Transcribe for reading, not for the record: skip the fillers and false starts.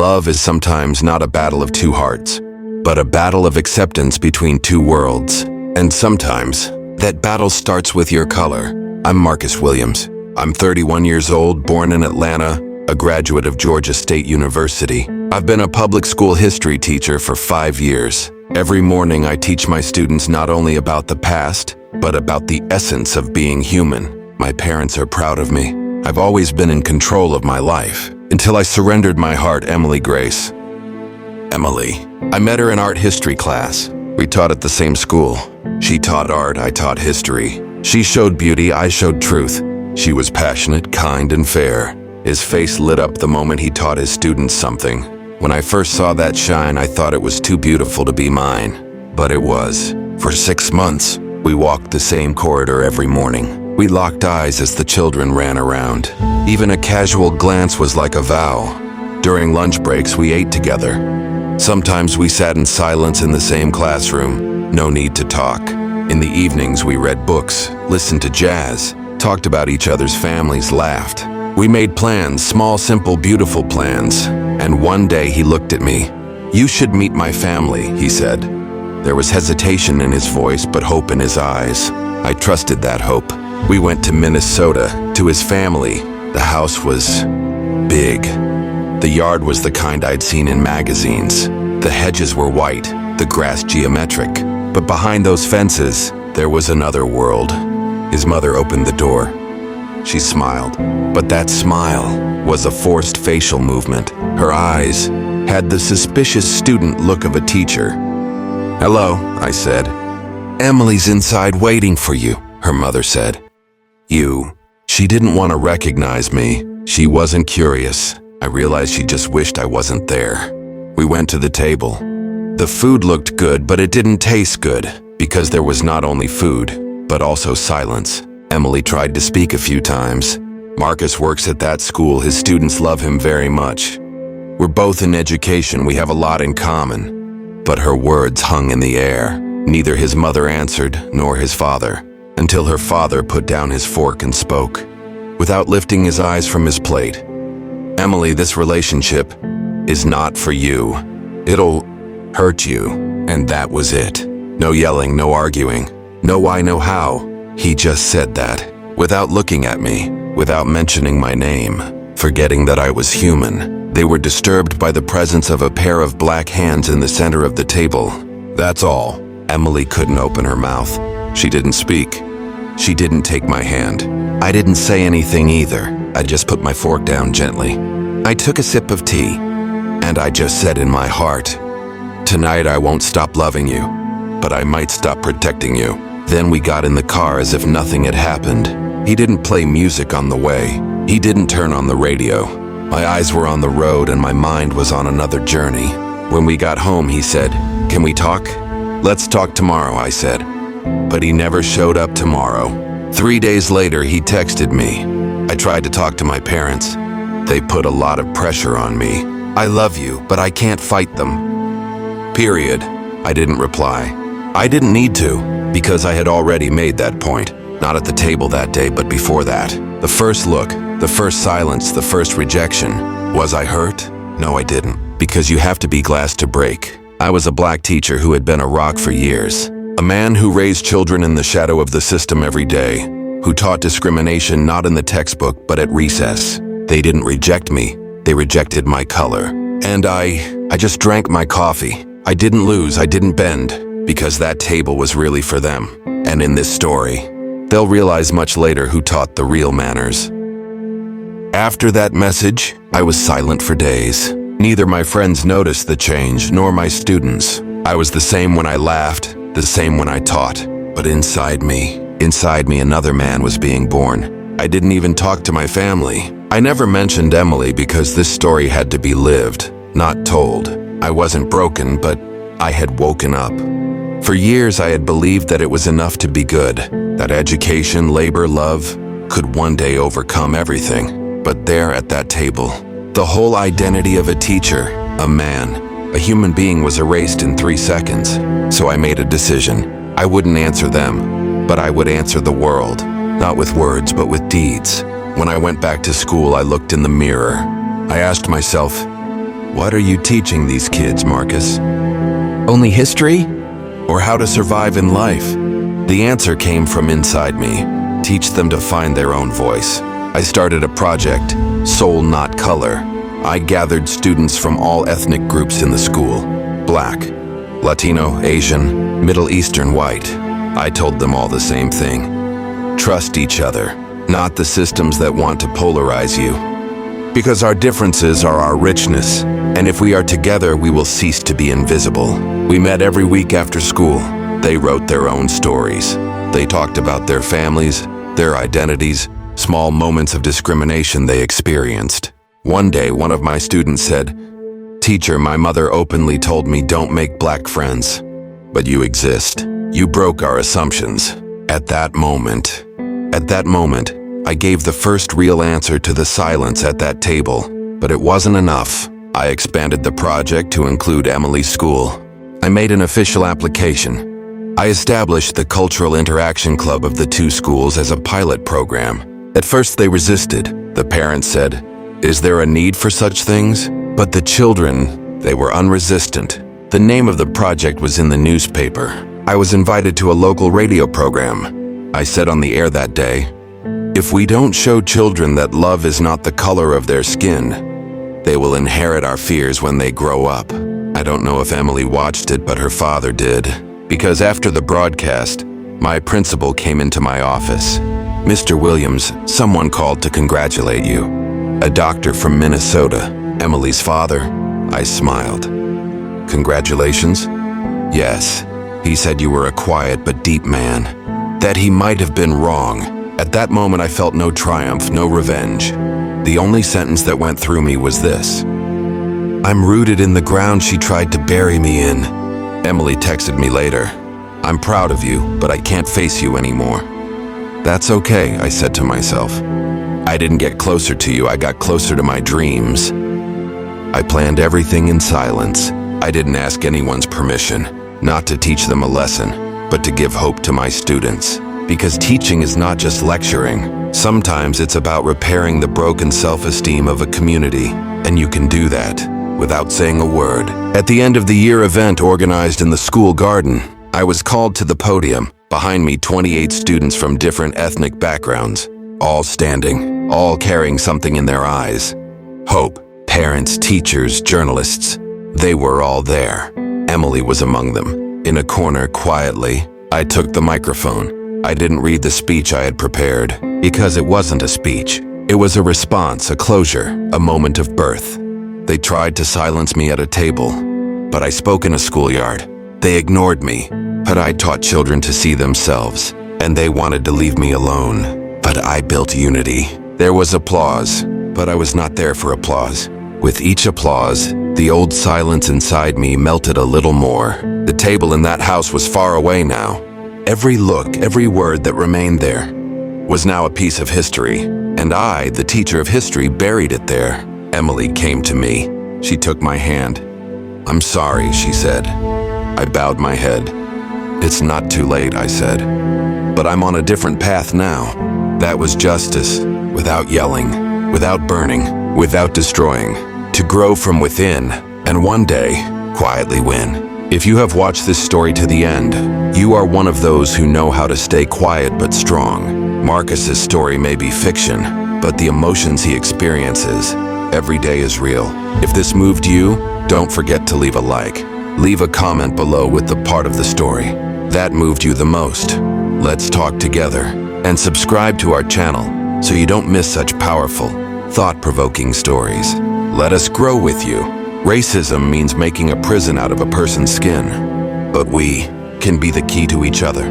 Love is sometimes not a battle of two hearts, but a battle of acceptance between two worlds. And sometimes, that battle starts with your color. I'm Marcus Williams. I'm 31 years old, born in Atlanta, a graduate of Georgia State University. I've been a public school history teacher for 5 years. Every morning I teach my students not only about the past, but about the essence of being human. My parents are proud of me. I've always been in control of my life, until I surrendered my heart, Emily Grace. Emily. I met her in art history class. We taught at the same school. She taught art, I taught history. She showed beauty, I showed truth. She was passionate, kind, and fair. His face lit up the moment he taught his students something. When I first saw that shine, I thought it was too beautiful to be mine. But it was. For 6 months, we walked the same corridor every morning. We locked eyes as the children ran around. Even a casual glance was like a vow. During lunch breaks, we ate together. Sometimes we sat in silence in the same classroom. No need to talk. In the evenings, we read books, listened to jazz, talked about each other's families, laughed. We made plans, small, simple, beautiful plans. And one day he looked at me. "You should meet my family," he said. There was hesitation in his voice, but hope in his eyes. I trusted that hope. We went to Minnesota, to his family. The house was big. The yard was the kind I'd seen in magazines. The hedges were white, the grass geometric. But behind those fences, there was another world. His mother opened the door. She smiled, but that smile was a forced facial movement. Her eyes had the suspicious student look of a teacher. "Hello," I said. "Emily's inside waiting for you," her mother said. "You." She didn't want to recognize me. She wasn't curious. I realized she just wished I wasn't there. We went to the table. The food looked good, but it didn't taste good, because there was not only food, but also silence. Emily tried to speak a few times. Marcus works at that school. His students love him very much. We're both in education. We have a lot in common. But her words hung in the air. Neither his mother answered, nor his father, until her father put down his fork and spoke, without lifting his eyes from his plate. "Emily, this relationship is not for you. It'll hurt you." And that was it. No yelling, no arguing, no why, no how. He just said that, without looking at me, without mentioning my name, forgetting that I was human. They were disturbed by the presence of a pair of black hands in the center of the table. That's all. Emily couldn't open her mouth. She didn't speak. She didn't take my hand. I didn't say anything either. I just put my fork down gently. I took a sip of tea, and I just said in my heart, "Tonight I won't stop loving you, but I might stop protecting you." Then we got in the car as if nothing had happened. He didn't play music on the way. He didn't turn on the radio. My eyes were on the road and my mind was on another journey. When we got home, he said, "Can we talk?" "Let's talk tomorrow," I said. But he never showed up tomorrow. 3 days later, he texted me. I tried to talk to my parents. They put a lot of pressure on me. "I love you, but I can't fight them." Period. I didn't reply. I didn't need to, because I had already made that point. Not at the table that day, but before that. The first look, the first silence, the first rejection. Was I hurt? No, I didn't. Because you have to be glass to break. I was a black teacher who had been a rock for years. A man who raised children in the shadow of the system every day. Who taught discrimination not in the textbook, but at recess. They didn't reject me. They rejected my color. And I just drank my coffee. I didn't lose, I didn't bend. Because that table was really for them. And in this story, they'll realize much later who taught the real manners. After that message, I was silent for days. Neither my friends noticed the change, nor my students. I was the same when I laughed, the same when I taught. But inside me, another man was being born. I didn't even talk to my family. I never mentioned Emily because this story had to be lived, not told. I wasn't broken, but I had woken up. For years, I had believed that it was enough to be good, that education, labor, love could one day overcome everything. But there at that table, the whole identity of a teacher, a man, a human being was erased in 3 seconds. So I made a decision. I wouldn't answer them, but I would answer the world, not with words, but with deeds. When I went back to school, I looked in the mirror. I asked myself, "What are you teaching these kids, Marcus? Only history? Or how to survive in life?" The answer came from inside me. Teach them to find their own voice. I started a project, Soul Not Color. I gathered students from all ethnic groups in the school. Black, Latino, Asian, Middle Eastern, white. I told them all the same thing. Trust each other, not the systems that want to polarize you. Because our differences are our richness, and if we are together, we will cease to be invisible. We met every week after school. They wrote their own stories. They talked about their families, their identities, small moments of discrimination they experienced. One day, one of my students said, "Teacher, my mother openly told me don't make black friends. But you exist. You broke our assumptions." At that moment, I gave the first real answer to the silence at that table. But it wasn't enough. I expanded the project to include Emily's school. I made an official application. I established the Cultural Interaction Club of the two schools as a pilot program. At first they resisted. The parents said, "Is there a need for such things?" But the children, they were unresistant. The name of the project was in the newspaper. I was invited to a local radio program. I said on the air that day, "If we don't show children that love is not the color of their skin, they will inherit our fears when they grow up." I don't know if Emily watched it, but her father did. Because after the broadcast, my principal came into my office. "Mr. Williams, someone called to congratulate you." A doctor from Minnesota, Emily's father. I smiled. "Congratulations?" "Yes. He said you were a quiet but deep man. That he might have been wrong." At that moment I felt no triumph, no revenge. The only sentence that went through me was this: "I'm rooted in the ground she tried to bury me in." Emily texted me later, "I'm proud of you, but I can't face you anymore." "That's okay," I said to myself. I didn't get closer to you, I got closer to my dreams. I planned everything in silence. I didn't ask anyone's permission, not to teach them a lesson, but to give hope to my students. Because teaching is not just lecturing. Sometimes it's about repairing the broken self-esteem of a community, and you can do that without saying a word. At the end of the year event organized in the school garden, I was called to the podium. Behind me, 28 students from different ethnic backgrounds, all standing, all carrying something in their eyes. Hope. Parents, teachers, journalists, they were all there. Emily was among them. In a corner, quietly, I took the microphone. I didn't read the speech I had prepared, because it wasn't a speech. It was a response, a closure, a moment of birth. They tried to silence me at a table, but I spoke in a schoolyard. They ignored me, but I taught children to see themselves, and they wanted to leave me alone. But I built unity. There was applause, but I was not there for applause. With each applause, the old silence inside me melted a little more. The table in that house was far away now. Every look, every word that remained there was now a piece of history, and I, the teacher of history, buried it there. Emily came to me. She took my hand. "I'm sorry," she said. I bowed my head. "It's not too late," I said. "But I'm on a different path now." That was justice, without yelling, without burning, without destroying. To grow from within, and one day, quietly win. If you have watched this story to the end, you are one of those who know how to stay quiet but strong. Marcus's story may be fiction, but the emotions he experiences every day is real. If this moved you, don't forget to leave a like. Leave a comment below with the part of the story that moved you the most. Let's talk together. And subscribe to our channel so you don't miss such powerful, thought-provoking stories. Let us grow with you. Racism means making a prison out of a person's skin, but we can be the key to each other.